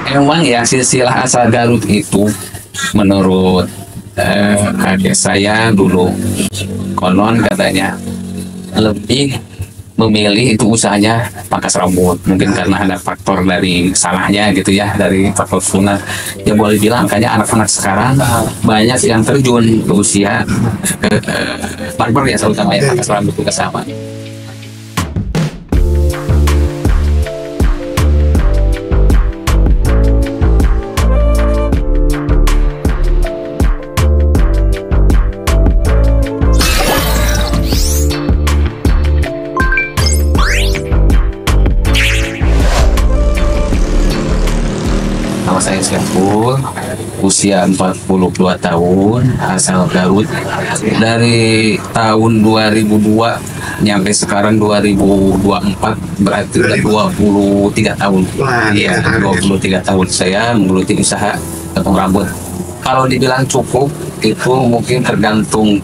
Emang ya silsilah asal Garut itu menurut kakek saya dulu konon katanya lebih memilih itu usahanya pangkas rambut, mungkin karena ada faktor dari salahnya gitu ya, dari faktor sunat ya, boleh bilang kayaknya anak-anak sekarang banyak yang terjun ke usia barber ya, terutama ya pangkas rambut juga sama. Nama saya Syaful, usia 42 tahun, asal Garut. Dari tahun 2002 nyampe sekarang 2024, berarti udah 23 tahun. Iya, 23 tahun saya menggeluti usaha potong rambut. Kalau dibilang cukup, itu mungkin tergantung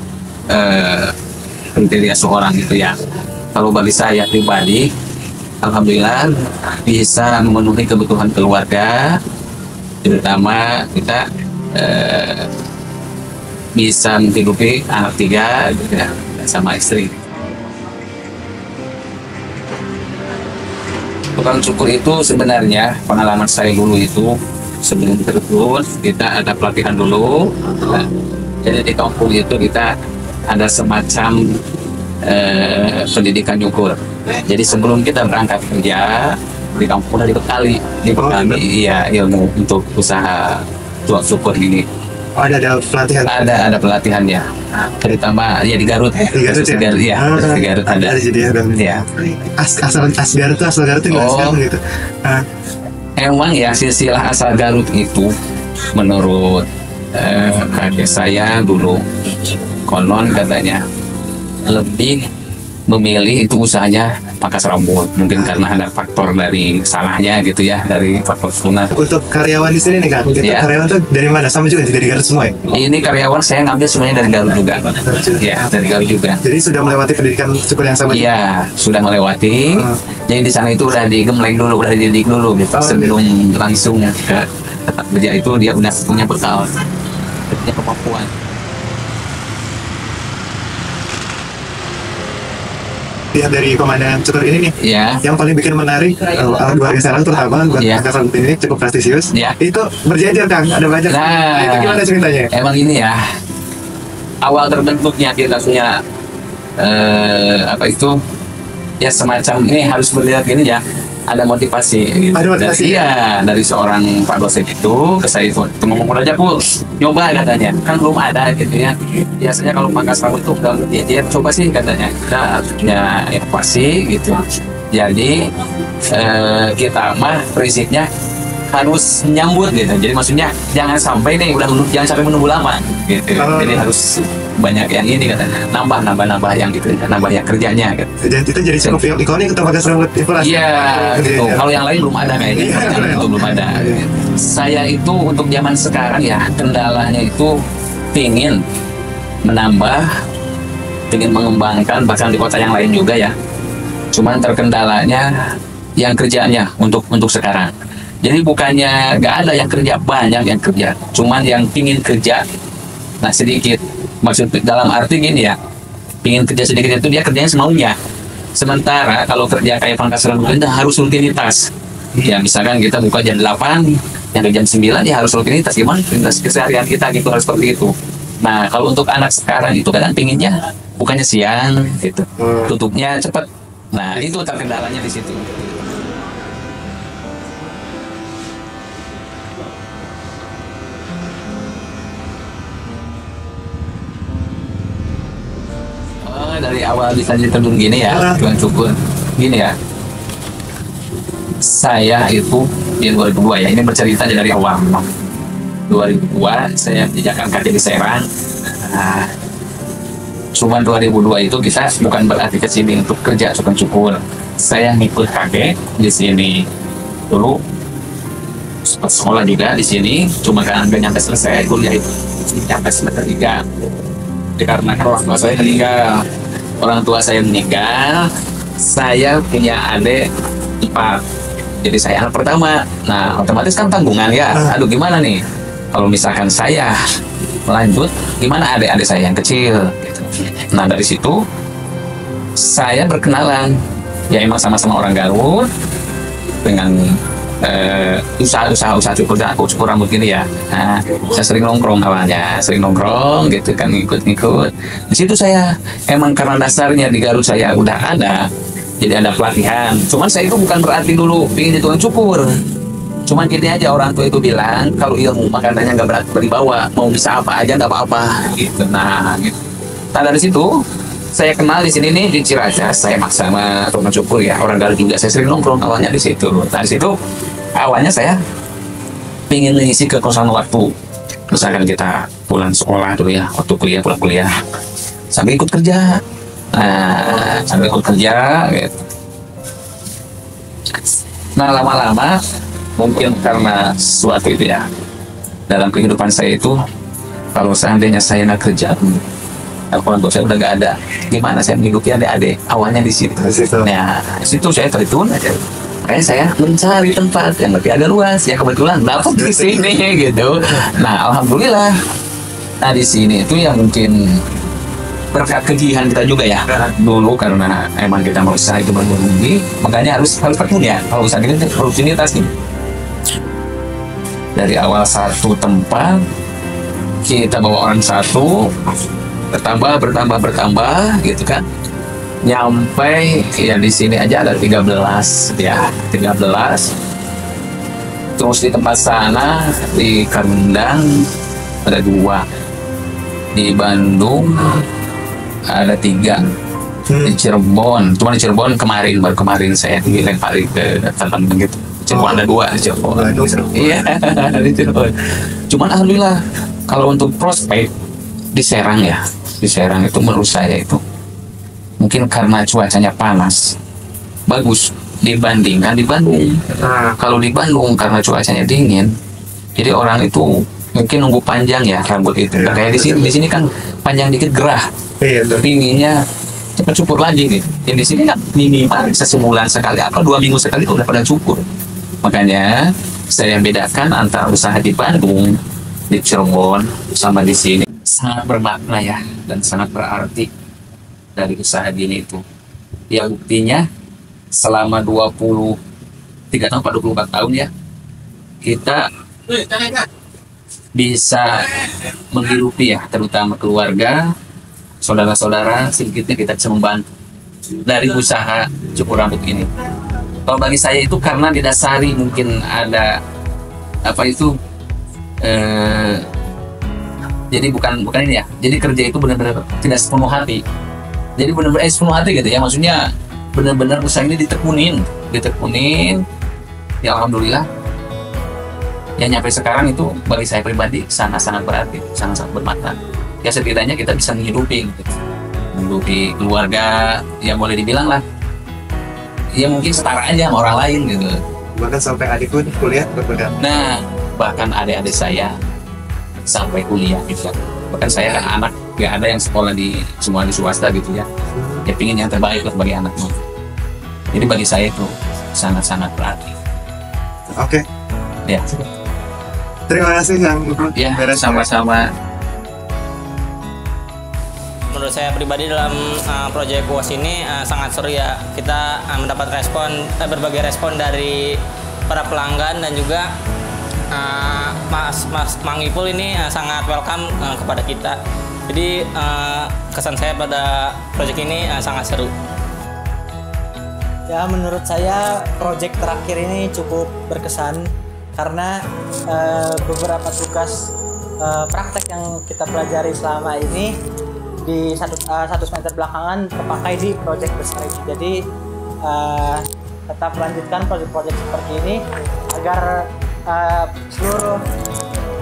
kriteria seorang gitu ya. Kalau bagi saya pribadi, alhamdulillah bisa memenuhi kebutuhan keluarga, terutama kita bisa menghidupi anak 3 gitu ya, sama istri. Tukang cukur itu sebenarnya pengalaman saya dulu itu sebelum terjun kita ada pelatihan dulu. Nah, jadi di kampung itu kita ada semacam pendidikan nyukur. Jadi sebelum kita berangkat kerja di kampung udah dibekali iya ilmu untuk usaha tukang cukur ini. Ada pelatihan. Ada pelatihannya. Terutama ya di Garut. Di Garut ya. Iya, di Garut ada. Jadi Ya. Asal Garut itu nggak sekarang gitu. Emang ya silsilah asal Garut itu menurut kakek saya dulu konon katanya lebih memilih itu usahanya pangkas rambut, mungkin karena ada faktor dari salahnya gitu ya, dari faktor sunat. Untuk karyawan di sini nih Kak, Ya. karyawan tuh dari mana? Sama juga dari Garut semua ya? Ini karyawan saya ngambil semuanya dari Garut juga. Ya, dari Garut juga. Jadi sudah melewati pendidikan cukur yang sama? Iya, sudah melewati. Jadi di sana itu udah digembleng dulu, udah dididik dulu gitu. Sebelum langsung ke tempat kerja itu dia udah punya bekal, punya kemampuan. Lihat dari komandan cukur ini nih, Ya. yang paling bikin menarik keluarga sekarang terutama buat Iya. pangkas rambut ini cukup prestisius. Iya. Itu berjajar Kang, ada banyak. Nah, Itu gimana ceritanya? emang ini ya, awal terbentuknya kita punya apa itu ya, semacam ini harus melihat ini ya, ada motivasi gitu. Ada motivasi? Dari seorang Pak dosen itu ke saya itu ngomong aja Bu, nyoba katanya, kan belum ada gitu ya. Biasanya kalau pangkas rambut itu udah dia coba sih katanya, kita punya inovasi gitu. Jadi kita mah prinsipnya harus menyambut gitu. Jadi maksudnya jangan sampai nih jangan sampai menunggu lama gitu. Jadi harus banyak yang ini katanya, nambah yang gitu, nambah yang kerjanya gitu. Dan itu jadi cukup ikonik untuk pangkas rambut inflasi. Iya, gitu. Iya. Kalau yang lain belum ada kayaknya. Itu belum ada. Saya itu untuk zaman sekarang ya, kendalanya itu pingin menambah, pingin mengembangkan, bahkan di kota yang lain juga ya. Cuman terkendalanya yang kerjanya untuk sekarang. Jadi bukannya nggak ada yang kerja, banyak yang kerja. Cuman yang pingin kerja, nah sedikit. Maksud dalam arti gini ya, pingin kerja sedikit itu dia kerjanya semaunya. Sementara kalau kerja kayak pangkas rambut itu harus rutinitas. Ya misalkan kita buka jam 8, yang jam 9 ya harus rutinitas. Gimana rutinitas keseharian kita gitu, harus seperti itu. Nah kalau untuk anak sekarang itu kadang pinginnya bukannya siang gitu, tutupnya cepat. Nah itu terkendalanya di situ. Dari awal bisa terjun gini ya, cuman cukur gini ya. Saya itu di 2002 ya, ini bercerita dari awal. 2002 saya menjejakkan kaki di Serang. Nah, cuman 2002 itu kita bukan berarti ke sini untuk kerja tukang cukur. Saya ngikut kakek di sini dulu, sempat sekolah juga di sini. Cuma kan nggak nyampe selesai kuliah itu, nyampe semester 3. Dikarenakan orang tua saya meninggal, saya punya adik 4. Jadi saya anak pertama. Nah, otomatis kan tanggungan ya. Aduh, gimana nih? Kalau misalkan saya lanjut, gimana adik-adik saya yang kecil? Gitu. Nah, dari situ saya berkenalan. Ya emang sama-sama orang Garut dengan usaha cukur rambut gini ya. Nah, saya sering nongkrong awalnya, gitu kan, ngikut. Di situ saya emang karena dasarnya di Garut saya udah ada, jadi ada pelatihan. Cuman saya itu bukan berarti dulu ingin jadi tukang cukur. Cuman gini aja, orang tua itu bilang kalau ilmu makanannya nggak berat berdibawa, mau bisa apa aja nggak apa-apa gitu. Nah, gitu. Nah, dari situ saya kenal di sini nih di Ciracas, saya maksa sama tukang cukur ya, orang Garut juga. Saya sering nongkrong awalnya di situ. Nah, di situ awalnya saya ingin mengisi kekosongan waktu. Misalkan kita pulang sekolah dulu ya, waktu pulang kuliah, sambil ikut kerja. Nah, sambil ikut kerja gitu. Nah, lama-lama mungkin karena sesuatu itu ya, dalam kehidupan saya itu, kalau seandainya saya nggak kerja, orang tua saya udah nggak ada, gimana saya menghidupi adik-adik? Awalnya di situ. Nah, di situ saya terjun aja. Makanya saya mencari tempat yang lebih agak luas, ya kebetulan dapat di sini gitu. Nah, alhamdulillah. Nah, di sini itu yang mungkin berkat kegiatan kita juga ya. Dulu karena emang kita mau usaha itu berbundi, makanya harus tekun ya. Kalau usaha ini rutinitas nih. Dari awal satu tempat, kita bawa orang satu, bertambah gitu kan. Nyampe ya di sini aja ada 13 ya, 13. Terus di tempat sana di Kendang ada 2, di Bandung ada 3, di Cirebon. Cuma di Cirebon baru kemarin saya dilempari ke teman gitu. Cirebon ada 2 di Cirebon. Iya, di Cirebon. Cuman alhamdulillah kalau untuk prospek di Serang ya, di Serang itu menurut saya itu mungkin karena cuacanya panas, bagus dibandingkan di Bandung. Kalau di Bandung karena cuacanya dingin, jadi orang itu mungkin nunggu panjang ya rambut itu. Kayak di sini kan panjang dikit gerah, pinginnya cepat cukur lagi gitu. Yang di sini kan minimal sebulan sekali atau 2 minggu sekali udah pada cukur. Makanya saya bedakan antara usaha di Bandung, di Cirebon, sama di sini. Sangat bermakna ya, dan sangat berarti dari usaha gini itu. Ya buktinya selama 23 tahun, 24 tahun ya, kita bisa menghidupi ya, terutama keluarga, saudara-saudara, sedikitnya kita bisa membantu dari usaha cukur rambut ini. Kalau bagi saya itu karena didasari mungkin ada apa itu jadi bukan ini ya, jadi kerja itu benar-benar tidak sepenuh hati. Jadi benar-benar sepenuh hati gitu ya, maksudnya benar-benar usaha ini ditekunin, ya alhamdulillah. Ya nyampe sekarang itu bagi saya pribadi sangat-sangat berarti, sangat-sangat bermakna. Ya setidaknya kita bisa menghidupi keluarga, ya boleh dibilang lah, ya mungkin setara aja sama orang lain gitu. Bahkan sampai adik pun kuliah berbeda. Nah, bahkan adik-adik saya sampai kuliah gitu kan. Bahkan saya kan anak, gak ada yang sekolah semua di swasta gitu ya. Ya pingin yang terbaik lah bagi anaknya. Jadi bagi saya itu sangat-sangat berarti. Oke. Ya. Terima kasih Kang. Ya, sama-sama. Menurut saya pribadi dalam proyek UAS ini sangat seru ya. Kita mendapat berbagai respon dari para pelanggan, dan juga Mas Mang Ipul ini sangat welcome kepada kita. Jadi kesan saya pada proyek ini sangat seru. Ya, menurut saya proyek terakhir ini cukup berkesan karena beberapa tugas praktek yang kita pelajari selama ini di satu semester belakangan terpakai di proyek besar ini. Jadi tetap lanjutkan proyek-proyek seperti ini agar seluruh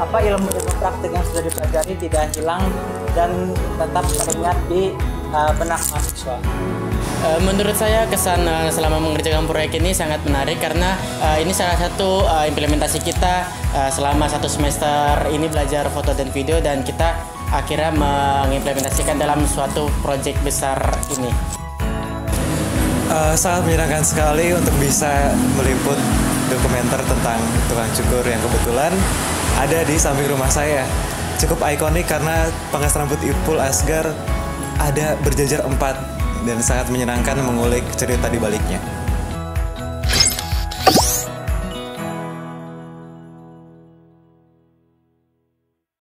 ilmu praktik yang sudah dipelajari tidak hilang dan tetap teringat di benak mahasiswa. Menurut saya kesan selama mengerjakan proyek ini sangat menarik karena ini salah satu implementasi kita selama 1 semester ini belajar foto dan video, dan kita akhirnya mengimplementasikan dalam suatu proyek besar ini. Sangat menyenangkan sekali untuk bisa meliput tentang tukang cukur yang kebetulan ada di samping rumah saya. Cukup ikonik karena pangkas rambut Ipul Asgar ada berjajar 4 dan sangat menyenangkan mengulik cerita di baliknya.